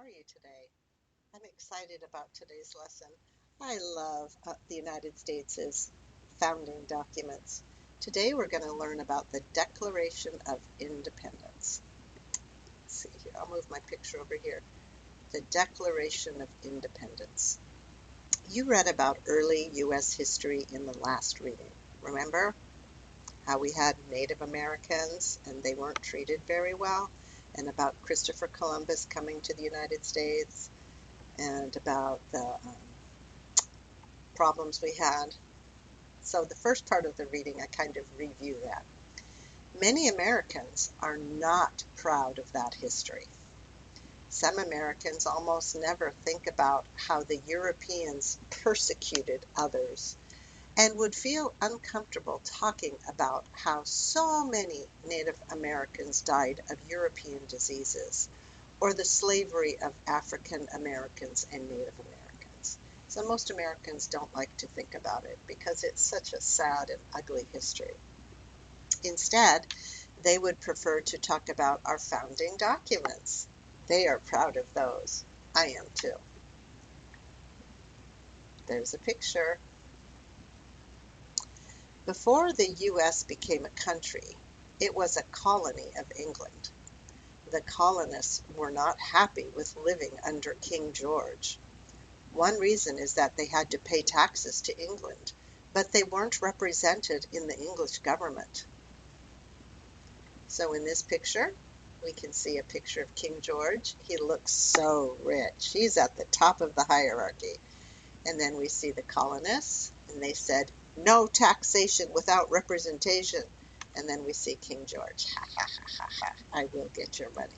are you today? I'm excited about today's lesson. I love the United States' founding documents. Today we're going to learn about the Declaration of Independence. Let's see here, I'll move my picture over here. The Declaration of Independence. You read about early U.S. history in the last reading. Remember how we had Native Americans and they weren't treated very well? And about Christopher Columbus coming to the United States and about the problems we had. So the first part of the reading, I kind of review that. Many Americans are not proud of that history. Some Americans almost never think about how the Europeans persecuted others and would feel uncomfortable talking about how so many Native Americans died of European diseases or the slavery of African Americans and Native Americans. So most Americans don't like to think about it because it's such a sad and ugly history. Instead, they would prefer to talk about our founding documents. They are proud of those. I am too. There's a picture. Before the U.S. became a country, it was a colony of England. The colonists were not happy with living under King George. One reason is that they had to pay taxes to England, but they weren't represented in the English government. So in this picture, we can see a picture of King George. He looks so rich. He's at the top of the hierarchy. And then we see the colonists, and they said, no taxation without representation. And then we see King George. Ha ha ha ha ha. I will get your money.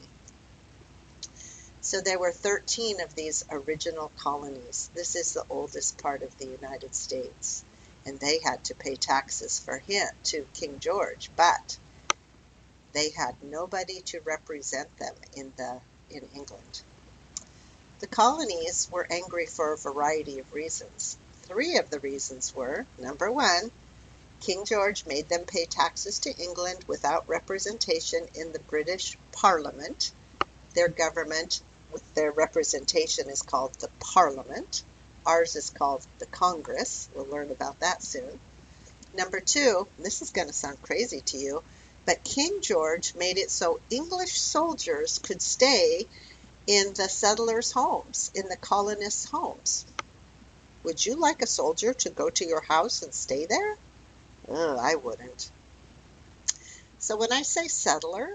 So there were 13 of these original colonies. This is the oldest part of the United States. And they had to pay taxes for him to King George, but they had nobody to represent them in England. The colonies were angry for a variety of reasons. 3 of the reasons were, number 1, King George made them pay taxes to England without representation in the British Parliament. Their government with their representation is called the Parliament. Ours is called the Congress. We'll learn about that soon. Number 2, this is going to sound crazy to you, but King George made it so English soldiers could stay in the settlers' homes, in the colonists' homes. Would you like a soldier to go to your house and stay there? I wouldn't. So when I say settler,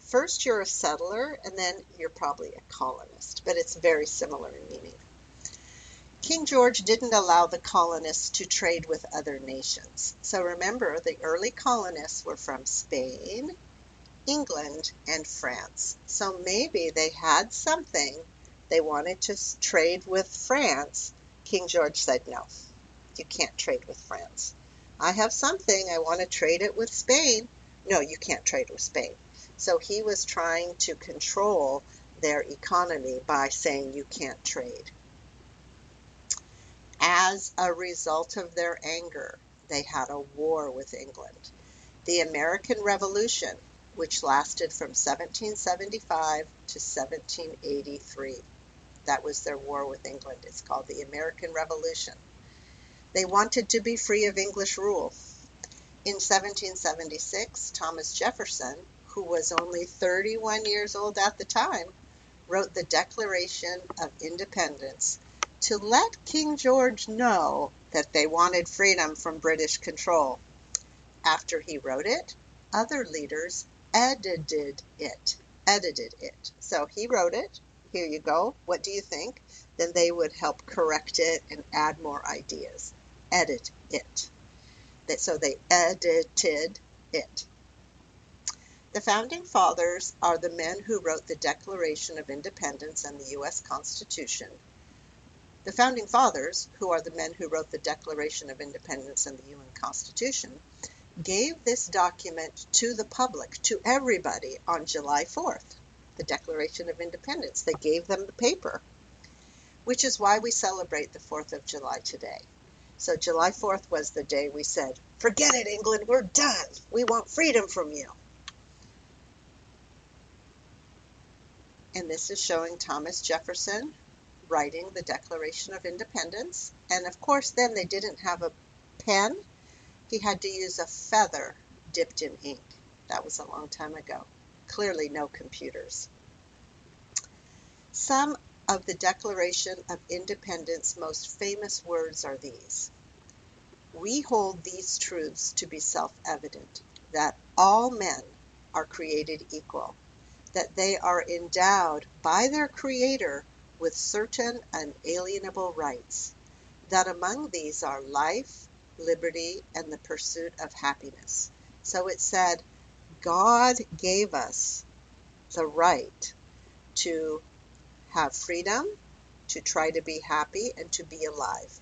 first you're a settler and then you're probably a colonist, but it's very similar in meaning. King George didn't allow the colonists to trade with other nations. So remember, the early colonists were from Spain, England, and France. So maybe they had something they wanted to trade with France. King George said, no, you can't trade with France. I have something, I want to trade it with Spain. No, you can't trade with Spain. So he was trying to control their economy by saying you can't trade. As a result of their anger, they had a war with England. The American Revolution, which lasted from 1775 to 1783. That was their war with England. It's called the American Revolution. They wanted to be free of English rule. In 1776, Thomas Jefferson, who was only 31 years old at the time, wrote the Declaration of Independence to let King George know that they wanted freedom from British control. After he wrote it, other leaders edited it. So he wrote it. Here you go. What do you think? Then they would help correct it and add more ideas. Edit it. So they edited it. The Founding Fathers are the men who wrote the Declaration of Independence and the U.S. Constitution. The Founding Fathers, who are the men who wrote the Declaration of Independence and the UN Constitution, gave this document to the public, to everybody, on July 4th, the Declaration of Independence. They gave them the paper, which is why we celebrate the 4th of July today. So July 4th was the day we said, forget it, England, we're done. We want freedom from you. And this is showing Thomas Jefferson writing the Declaration of Independence. And of course, then they didn't have a pen. He had to use a feather dipped in ink. That was a long time ago. Clearly no computers. Some of the Declaration of Independence most famous words are these. We hold these truths to be self-evident, that all men are created equal, that they are endowed by their Creator with certain unalienable rights, that among these are life, liberty, and the pursuit of happiness. So it said, God gave us the right to have freedom, to try to be happy, and to be alive.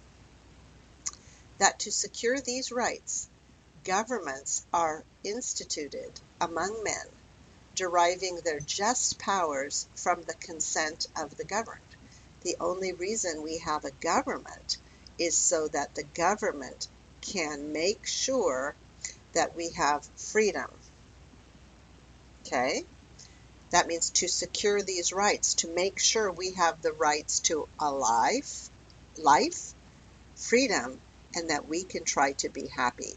That to secure these rights, governments are instituted among men, deriving their just powers from the consent of the governed. The only reason we have a government is so that the government can make sure that we have freedom. Okay? That means to secure these rights, to make sure we have the rights to a life, freedom, and that we can try to be happy.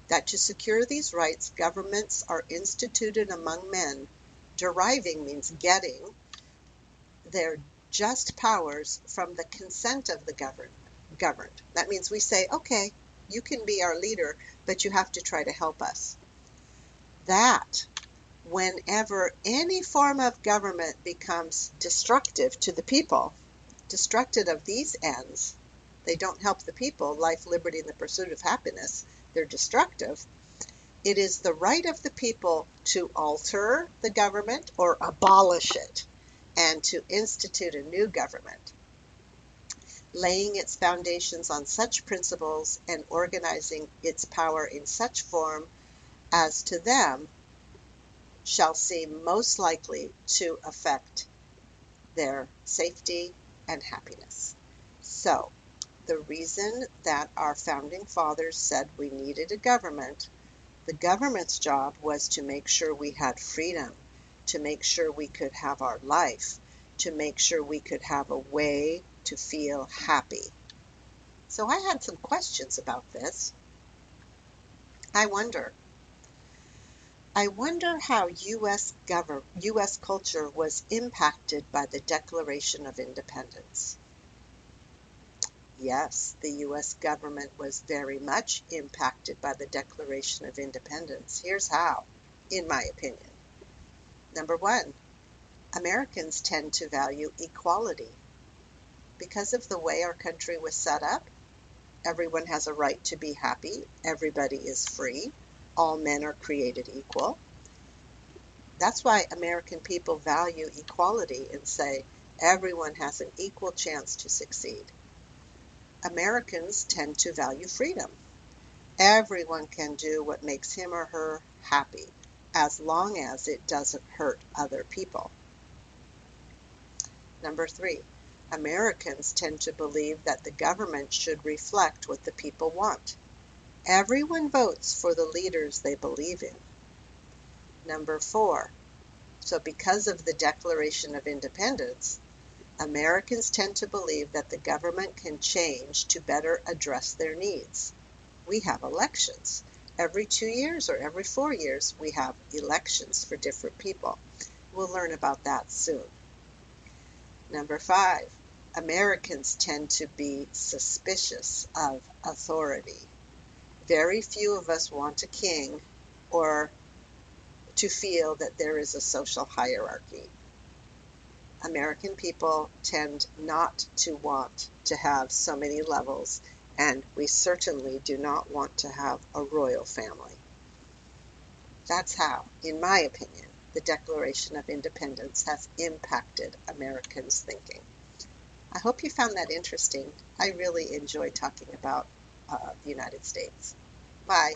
That to secure these rights, governments are instituted among men, deriving means getting their just powers from the consent of the governed. That means we say, okay, you can be our leader, but you have to try to help us. That whenever any form of government becomes destructive to the people, destructive of these ends, they don't help the people, life, liberty, and the pursuit of happiness, they're destructive. It is the right of the people to alter the government or abolish it and to institute a new government, laying its foundations on such principles and organizing its power in such form as to them shall seem most likely to affect their safety and happiness. So, the reason that our founding fathers said we needed a government, the government's job was to make sure we had freedom, to make sure we could have our life, to make sure we could have a way to feel happy. So I had some questions about this. I wonder how U.S. culture was impacted by the Declaration of Independence. Yes, the U.S. government was very much impacted by the Declaration of Independence. Here's how, in my opinion. Number one, Americans tend to value equality. Because of the way our country was set up, everyone has a right to be happy, everybody is free, all men are created equal. That's why American people value equality and say everyone has an equal chance to succeed. Americans tend to value freedom. Everyone can do what makes him or her happy, as long as it doesn't hurt other people. Number three, Americans tend to believe that the government should reflect what the people want. Everyone votes for the leaders they believe in. Number four, so because of the Declaration of Independence, Americans tend to believe that the government can change to better address their needs. We have elections. Every 2 years or every 4 years, we have elections for different people. We'll learn about that soon. Number five, Americans tend to be suspicious of authority. Very few of us want a king or to feel that there is a social hierarchy. American people tend not to want to have so many levels, and we certainly do not want to have a royal family. That's how, in my opinion, the Declaration of Independence has impacted Americans' thinking. I hope you found that interesting. I really enjoy talking about the United States. Bye.